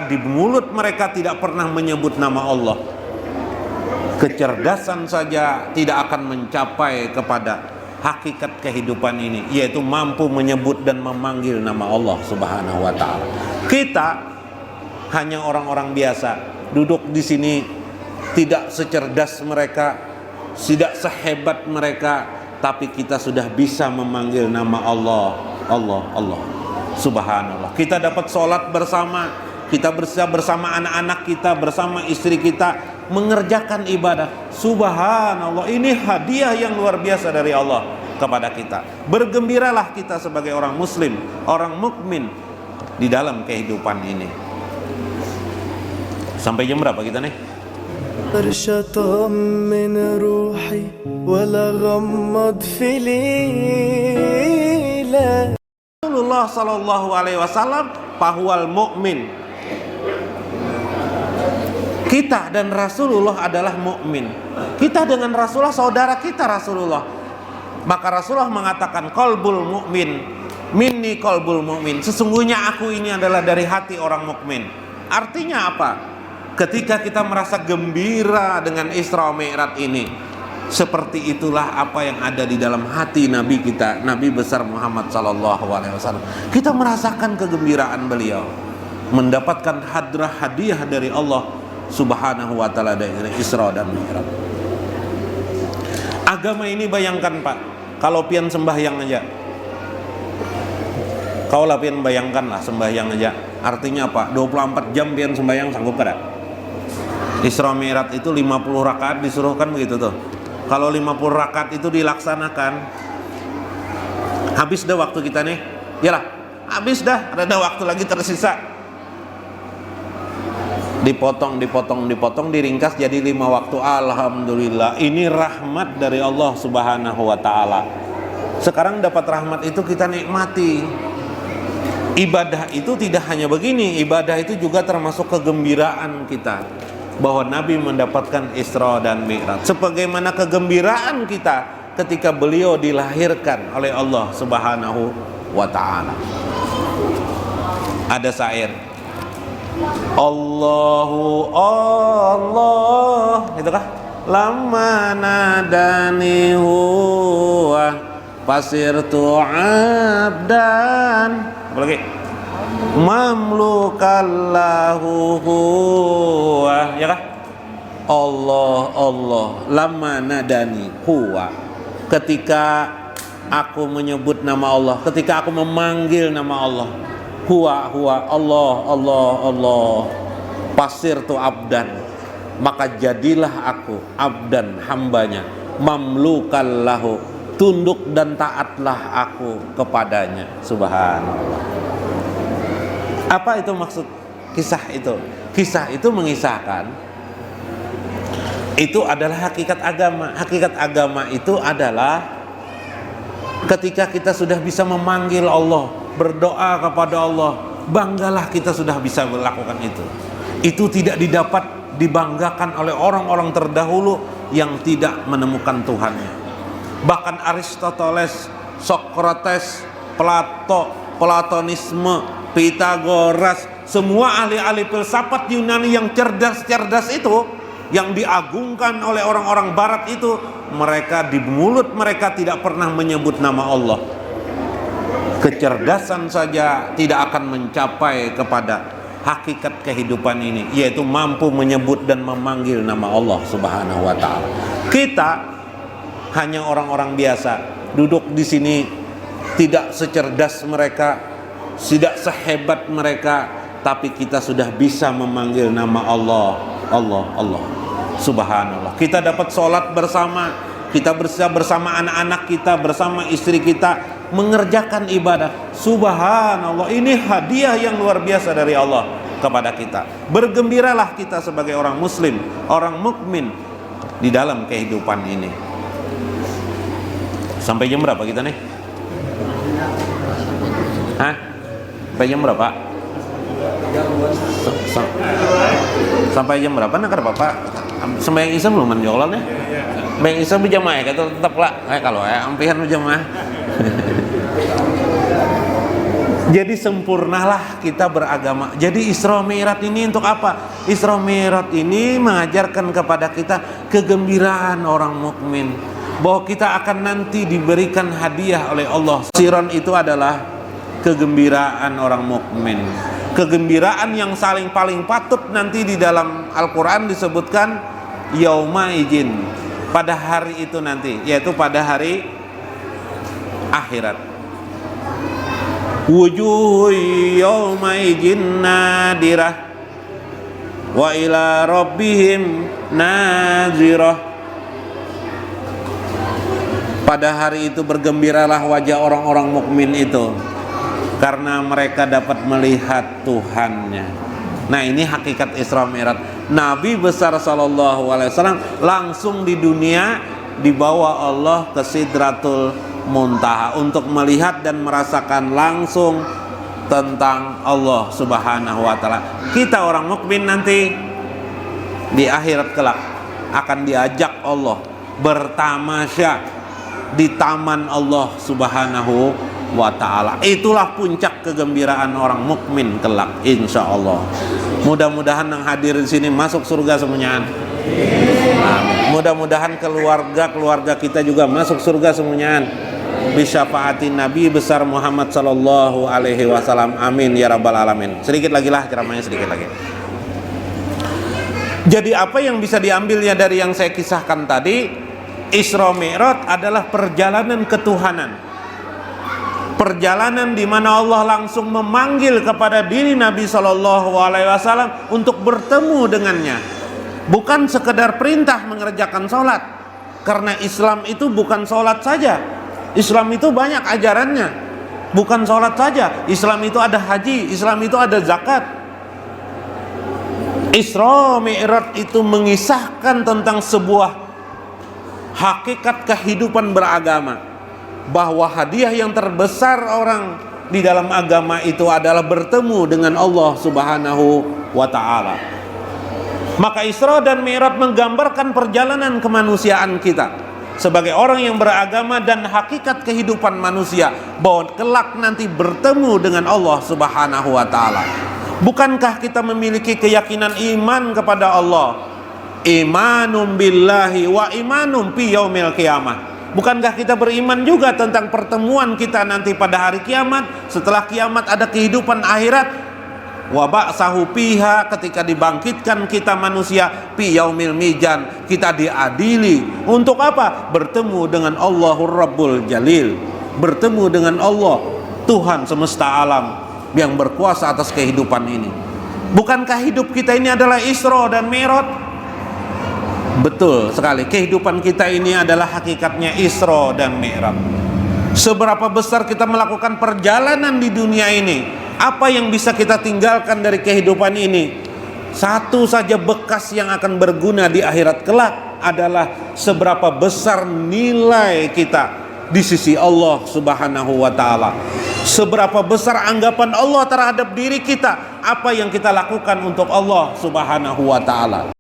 Di mulut mereka tidak pernah menyebut nama Allah. Kecerdasan saja tidak akan mencapai kepada hakikat kehidupan ini, yaitu mampu menyebut dan memanggil nama Allah Subhanahu wa ta'ala. Kita hanya orang-orang biasa, duduk di sini, tidak secerdas mereka, tidak sehebat mereka, tapi kita sudah bisa memanggil nama Allah, Allah, Allah. Subhanallah. Kita dapat sholat bersama, kita bersama anak-anak kita, bersama istri kita, mengerjakan ibadah. Subhanallah, ini hadiah yang luar biasa dari Allah kepada kita. Bergembiralah kita sebagai orang muslim, orang mukmin di dalam kehidupan ini. Sampai jam berapa kita nih? Rasulullah sallallahu alaihi wasallam bahwal mukmin. Kita dan Rasulullah adalah mukmin. Kita dengan Rasulullah saudara kita Rasulullah. Maka Rasulullah mengatakan qalbul mukmin minni qalbul mukmin. Sesungguhnya aku ini adalah dari hati orang mukmin. Artinya apa? Ketika kita merasa gembira dengan Isra Mi'raj ini, seperti itulah apa yang ada di dalam hati Nabi kita, Nabi besar Muhammad sallallahu alaihi wasallam. Kita merasakan kegembiraan beliau, mendapatkan hadrah hadiah dari Allah Subhanahu wa ta'ala dari Isra dan Mi'raj. Agama ini bayangkan Pak, kalau pian sembahyang aja, kaulah pian bayangkanlah sembahyang aja. Artinya apa? 24 jam pian sembahyang sanggup kada? Isra Mi'raj itu 50 rakaat disuruhkan begitu tuh. Kalau 50 rakaat itu dilaksanakan, habis dah waktu kita nih. Yalah, habis dah, ada waktu lagi tersisa. Dipotong, diringkas jadi 5 waktu. Alhamdulillah, ini rahmat dari Allah Subhanahu wa ta'ala. Sekarang dapat rahmat itu kita nikmati. Ibadah itu tidak hanya begini, ibadah itu juga termasuk kegembiraan kita bahwa Nabi mendapatkan Isra dan Mi'raj. Sebagaimana kegembiraan kita ketika beliau dilahirkan oleh Allah Subhanahu wa ta'ala. Ada syair, Allahu Allah, itu kah? Lama nadani huwa fasirtu abdan. Apa lagi? Mamlukallahu huwa, ya kah? Allah, Allah, lama nadani huwa. Ketika aku menyebut nama Allah, ketika aku memanggil nama Allah, huwa, huwa, Allah, Allah, Allah, pasirtu abdan, maka jadilah aku abdan, hambanya, mamlukallahu, tunduk dan taatlah aku kepadanya. Subhanallah. Apa itu maksud kisah itu? Kisah itu mengisahkan, itu adalah hakikat agama. Hakikat agama itu adalah ketika kita sudah bisa memanggil Allah, berdoa kepada Allah, banggalah kita sudah bisa melakukan itu. Itu tidak didapat dibanggakan oleh orang-orang terdahulu yang tidak menemukan Tuhannya. Bahkan Aristoteles, Socrates, Plato, Platonisme, Pitagoras, semua ahli-ahli filsafat Yunani yang cerdas-cerdas itu, yang diagungkan oleh orang-orang barat itu, mereka di mulut mereka tidak pernah menyebut nama Allah. Kecerdasan saja tidak akan mencapai kepada hakikat kehidupan ini, yaitu mampu menyebut dan memanggil nama Allah Subhanahu wa ta'ala. Kita hanya orang-orang biasa, duduk di sini, tidak secerdas mereka, tidak sehebat mereka, tapi kita sudah bisa memanggil nama Allah, Allah, Allah. Subhanallah. Kita dapat sholat bersama, kita bersama anak-anak kita, bersama istri kita, mengerjakan ibadah. Subhanallah, ini hadiah yang luar biasa dari Allah kepada kita. Bergembiralah kita sebagai orang muslim, orang mukmin di dalam kehidupan ini. Sampai jam berapa kita nih? Hah? Sampai jam berapa? Sampai jam berapa? Nak ada Bapak? Sembahyang Isya belum menjolan ya? Sembahyang Isya berjamaah ya? Tetap lah. Kalau ampihan berjamaah. Jadi sempurnalah kita beragama. Jadi Isra Mi'raj ini untuk apa? Isra Mi'raj ini mengajarkan kepada kita kegembiraan orang mukmin, bahwa kita akan nanti diberikan hadiah oleh Allah. Siron itu adalah kegembiraan orang mukmin. Kegembiraan yang paling patut nanti di dalam Al-Quran disebutkan yauma izin, pada hari itu nanti, yaitu pada hari akhirat. Wujuh yauma izin nadirah wa ila rabbihim nazirah. Pada hari itu bergembiralah wajah orang-orang mukmin itu, karena mereka dapat melihat Tuhannya. Nah, ini hakikat Isra Mi'raj. Nabi besar sallallahu alaihi wasallam langsung di dunia dibawa Allah ke Sidratul Muntaha untuk melihat dan merasakan langsung tentang Allah Subhanahu wa taala. Kita orang mukmin nanti di akhirat kelak akan diajak Allah bertamasya di taman Allah Subhanahu wa taala. Itulah puncak kegembiraan orang mukmin kelak, insya Allah. Mudah-mudahan yang hadir di sini masuk surga semuanya. Mudah-mudahan keluarga kita juga masuk surga semuanya. Bisyafaatin Nabi besar Muhammad sallallahu alaihi wasallam. Amin ya rabbal alamin. Sedikit lagi lah ceramahnya, sedikit lagi. Jadi apa yang bisa diambilnya dari yang saya kisahkan tadi? Isra Mi'raj adalah perjalanan ketuhanan. Perjalanan di mana Allah langsung memanggil kepada diri Nabi sallallahu alaihi wasallam untuk bertemu dengannya. Bukan sekedar perintah mengerjakan sholat, karena Islam itu bukan sholat saja. Islam itu banyak ajarannya, bukan sholat saja. Islam itu ada haji, Islam itu ada zakat. Isra Mi'raj itu mengisahkan tentang sebuah hakikat kehidupan beragama, bahwa hadiah yang terbesar orang di dalam agama itu adalah bertemu dengan Allah Subhanahu wa ta'ala. Maka Isra dan Mi'raj menggambarkan perjalanan kemanusiaan kita sebagai orang yang beragama dan hakikat kehidupan manusia, bahwa kelak nanti bertemu dengan Allah Subhanahu wa taala. Bukankah kita memiliki keyakinan iman kepada Allah? Imanum billahi wa imanum fi yaumil qiyamah. Bukankah kita beriman juga tentang pertemuan kita nanti pada hari kiamat? Setelah kiamat ada kehidupan akhirat. Wa ba'sahu fiha, ketika dibangkitkan kita manusia, fi yaumil mizan, kita diadili. Untuk apa? Bertemu dengan Allahur Rabbul Jalil, bertemu dengan Allah Tuhan semesta alam yang berkuasa atas kehidupan ini. Bukankah hidup kita ini adalah Isra dan Mi'raj? Betul sekali, kehidupan kita ini adalah hakikatnya Isra dan Mi'raj. Seberapa besar kita melakukan perjalanan di dunia ini, apa yang bisa kita tinggalkan dari kehidupan ini? Satu saja bekas yang akan berguna di akhirat kelak adalah seberapa besar nilai kita di sisi Allah Subhanahu wa taala. Seberapa besar anggapan Allah terhadap diri kita, apa yang kita lakukan untuk Allah Subhanahu wa taala.